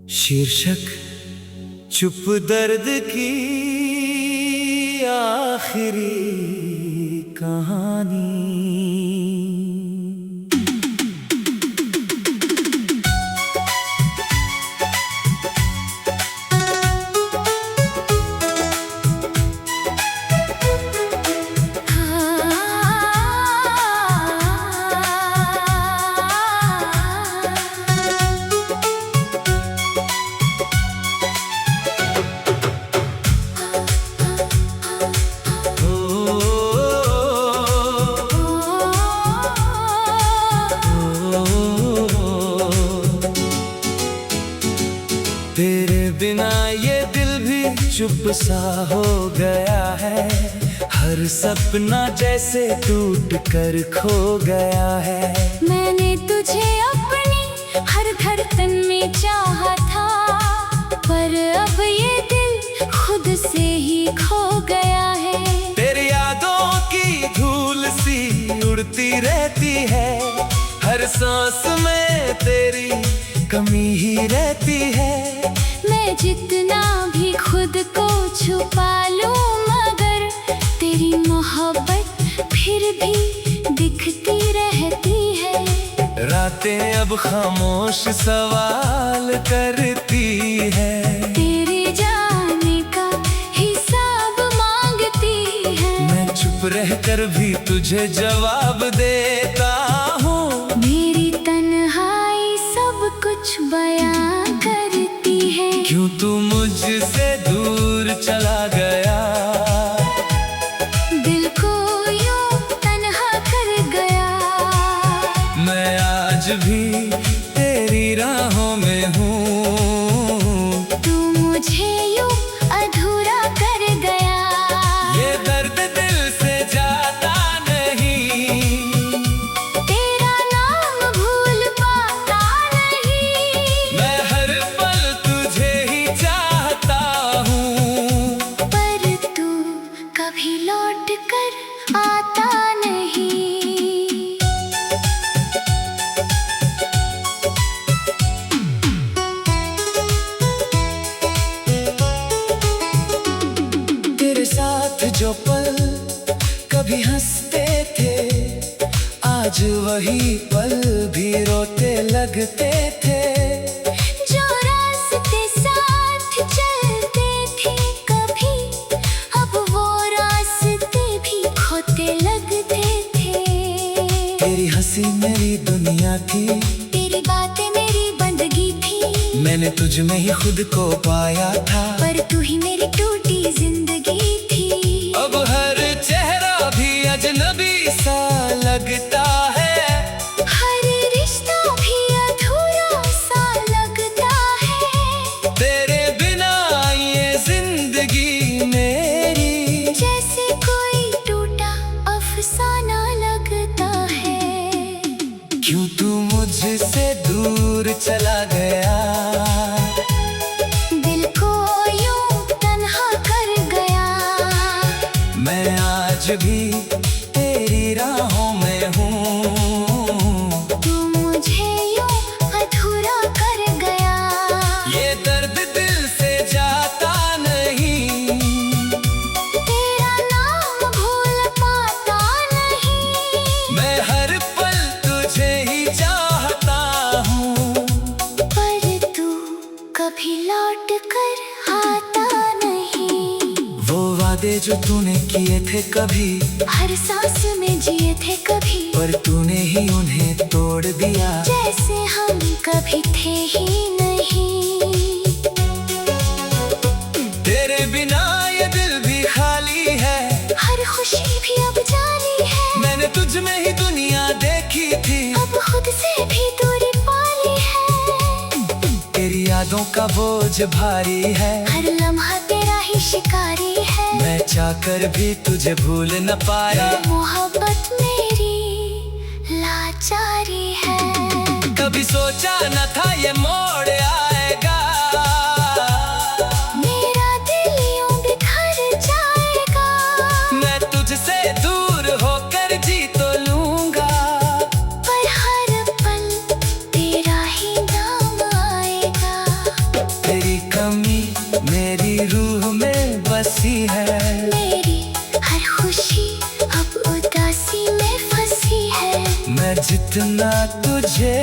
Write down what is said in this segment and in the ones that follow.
शीर्षक चुप दर्द की आखिरी कहानी। तेरे बिना ये दिल भी चुप सा हो गया है, हर सपना जैसे टूट कर खो गया है। मैंने तुझे अपनी हर धड़कन में चाहा था, पर अब ये दिल खुद से ही खो गया है। तेरी यादों की धूल सी उड़ती रहती है, हर सांस में तेरी कमी ही रहती है। मैं जितना भी खुद को छुपा लूं, मगर तेरी मोहब्बत फिर भी दिखती रहती है। रातें अब खामोश सवाल करती है, तेरे जाने का हिसाब मांगती है। मैं चुप रहकर भी तुझे जवाब देता हूँ। मेरी तन्हाई सब कुछ बयां करती है। क्यों तू मुझसे दूर चला गया, दिल को यूं तन्हा कर गया। मैं आज भी तेरी राहों में हूँ, तू मुझे यूं अधूरा कर गया। ये दर्द दिल से जाता नहीं, तेरा नाम भूल पाता नहीं। मैं हर पल तुझे ही चाहता हूँ, पर तू कभी लौट कर आता नहीं। तेरे साथ जो पल कभी हंसते थे, आज वही पल भी रोते लगते थे। जो रास्ते साथ चलते थे कभी, अब वो रास्ते भी खोते लगते थे। तेरी हंसी मेरी दुनिया थी, तेरी बातें मेरी बंदगी थी। मैंने तुझ में ही खुद को पाया था, पर तू ही मेरी टूटी जिंदगी थी। अब हर चेहरा भी अजनबी सा लगता है, हर रिश्ता भी अधूरा सा लगता है। तेरे बिना ये जिंदगी मेरी जैसे कोई टूटा अफसाना लगता है। क्यों तू मुझसे दूर चला गया, दिल को यूं तन्हा कर गया। मैं आज भी तेरी राहों में हूँ, तू मुझे यूं अधूरा कर गया। ये दर्द दिल से जाता नहीं, तेरा नाम भूल पाता नहीं। मैं हर पल तुझे ही चाहता हूँ, पर तू कभी लौट कर आता नहीं। वो वादे जो तूने किए थे कभी, हर सांस में जिए थे कभी, पर तूने ही उन्हें तोड़ दिया। जैसे हम कभी थे ही नहीं। तेरे बिना ये दिल भी खाली है, हर खुशी भी अब जानी है। मैंने तुझ में ही दुनिया देखी थी, अब खुद से भी दूरी पाली है। तेरी यादों का बोझ भारी है, हर लम्हा तेरा ही शिकारी है। मैं चाहकर भी तुझे भूल न पाया। मोहब्बत मेरी लाचारी है। कभी सोचा न था ये मोड़ आएगा, मेरा दिल यूं बिखर जाएगा। मैं तुझसे दूर होकर जी तो लूंगा, पर हर पल तेरा ही नाम आएगा। हंसी है। मेरी हर खुशी अब उदासी में फंसी है। मैं जितना तुझे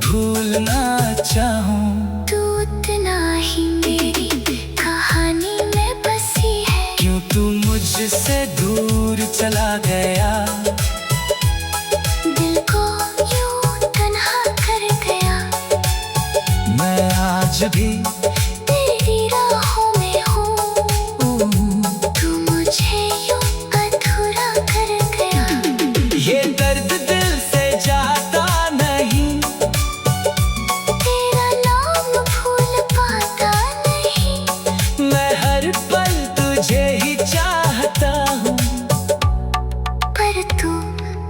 भूलना चाहूँ, तू उतना ही मेरी कहानी में बसी है। क्यों तू मुझसे दूर चला गया, दिल को यूं तन्हा कर गया। मैं आज भी तेरी राहों में हूँ, तू मुझे यूं अधूरा कर गया। ये दर्द दिल से जाता नहीं, तेरा नाम भूल पाता नहीं। मैं हर पल तुझे ही चाहता हूँ, पर तू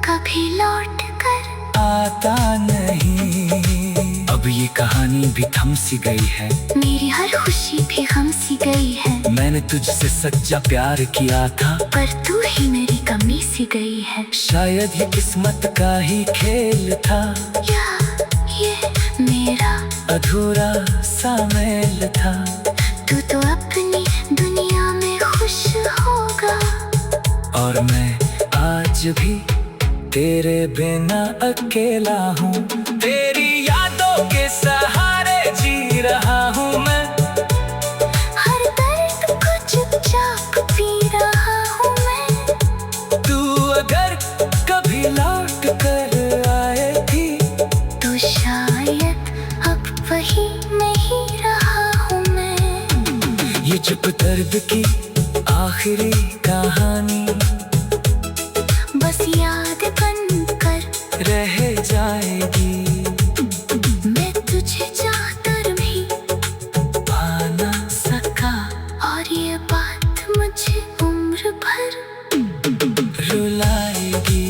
कभी लौट कर आता नहीं। अब ये कहानी भी थम सी गई है, मेरी हर खुशी भी गम सी गई है। मैंने तुझसे सच्चा प्यार किया था, पर तू ही मेरी कमी सी गई है। शायद ये किस्मत का ही खेल था, या ये मेरा अधूरा सा मेल था। तू तो अपनी दुनिया में खुश होगा, और मैं आज भी तेरे बिना अकेला हूँ। तेरी यादों के सहारे जी रहा हूँ मैं, हर दर्द को चुपचाप पी रहा हूँ मैं। तू अगर कभी लौट कर आएगी, तो शायद अब वही नहीं रहा हूँ मैं। ये चुप दर्द की आखिरी कहानी बस याद बनकर रह जाएगी। मैं तुझे चाहकर भी पा ना सका, और ये बात मुझे उम्र भर रुलाएगी।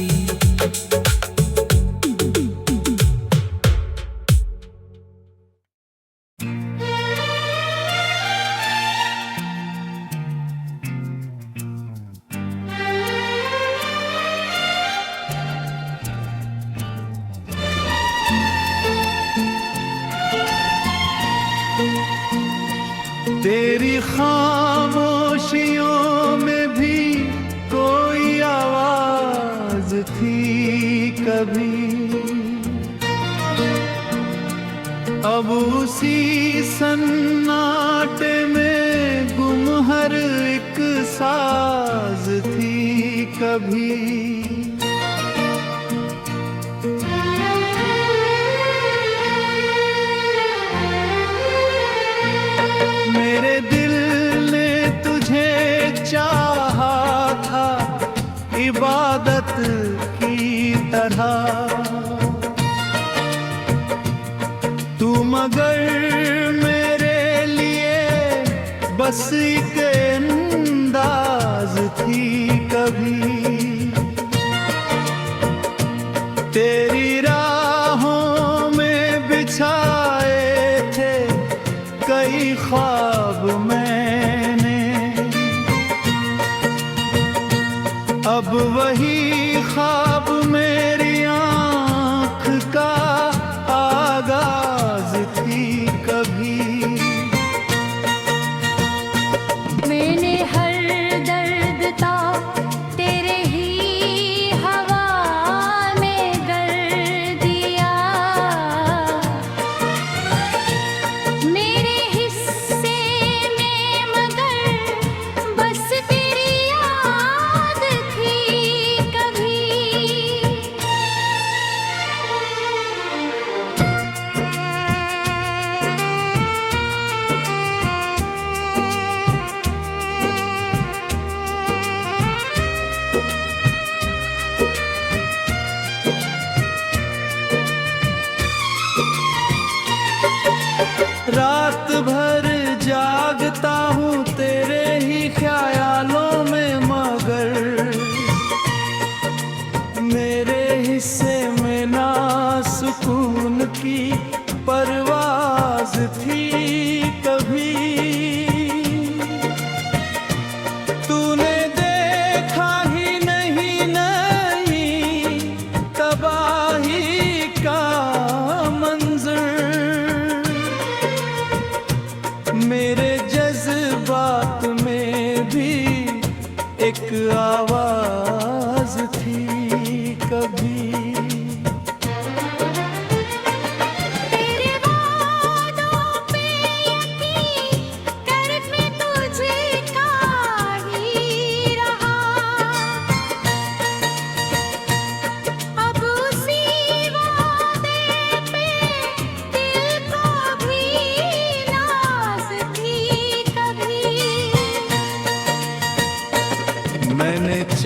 तेरी खामोशियों में भी कोई आवाज थी कभी, अब उसी सन्नाटे में गुम हर एक साज थी कभी। मेरे दिल ने तुझे चाहा था इबादत की तरह, तू मगर मेरे लिए बस एक अंदाज थी कभी। तेरी राहों में बिछाए थे कई ख्वाब मैंने, अब वही ख्वाब मेरी आँख का आगाज थी कभी। मैंने हर दर्द ता तेरे ही हवा में कर दिया। मेरे हिस्से में मगर बस तेरी याद थी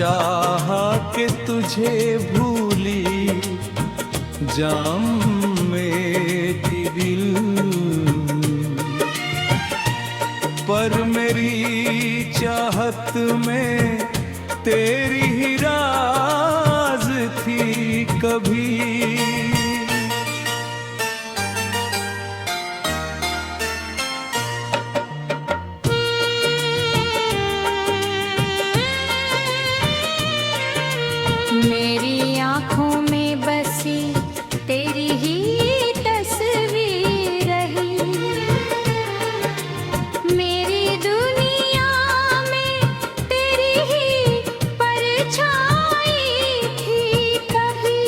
चाहा कि तुझे भूली जाम मेरी दिल, पर मेरी चाहत में तेरी ही राज थी कभी। मेरी आँखों में बसी तेरी ही तस्वीर रही, मेरी दुनिया में तेरी ही परछाई थी कभी।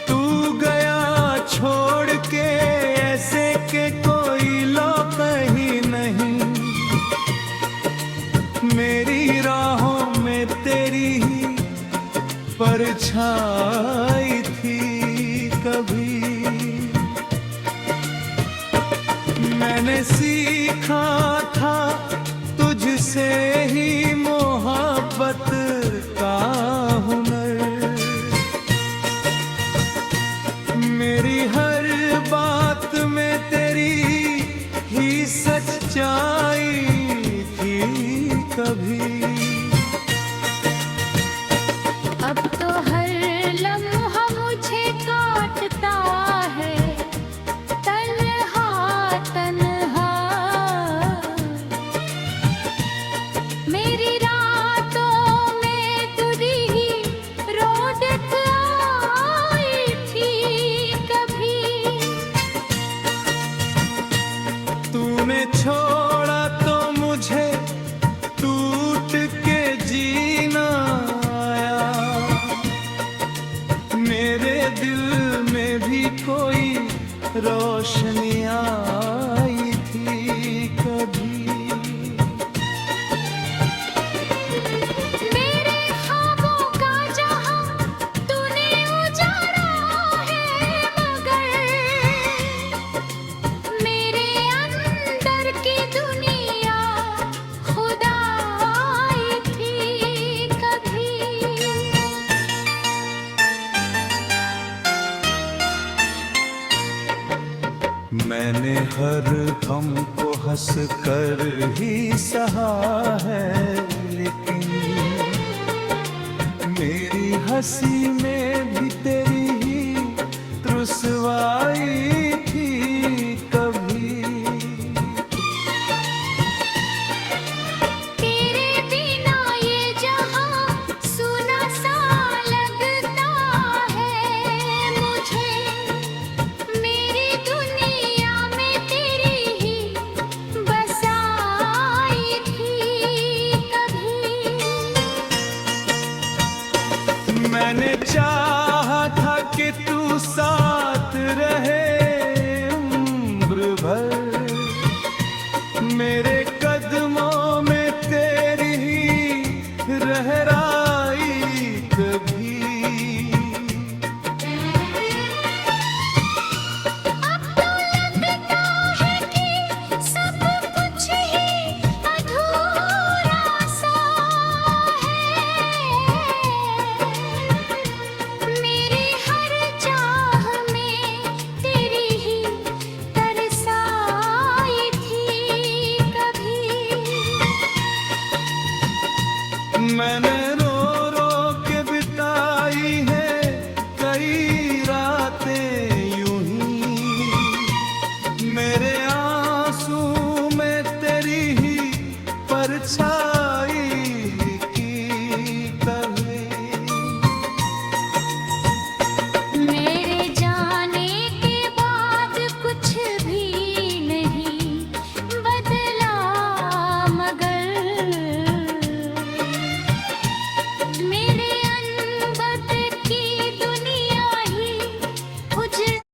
तू गया छोड़ के ऐसे के कोई लौट ही नहीं, मेरी राहों में तेरी ही परछाई थी कभी। मैंने सीखा था तुझसे ही मोहब्बत का हुनर, मेरी हर बात में तेरी ही सच्चाई थी कभी। अब तो हर लम्हा मुझे काटता है तन्हा तन्हा, मेरी रातों में तुझी ही रोदत आई थी कभी। तूने छोड़ा तो मुझे टूट के जीना आया, मेरे दिल में भी कोई रोशनी आई थी कभी। मेरे ख्वाबों का जहां तूने उजाड़ा है, मगर मेरे अंदर की दुनिया खुदा आई थी कभी। मैंने हर गम को हंस कर ही सहा है, लेकिन मेरी हंसी में भी तेरी ही रुसवाई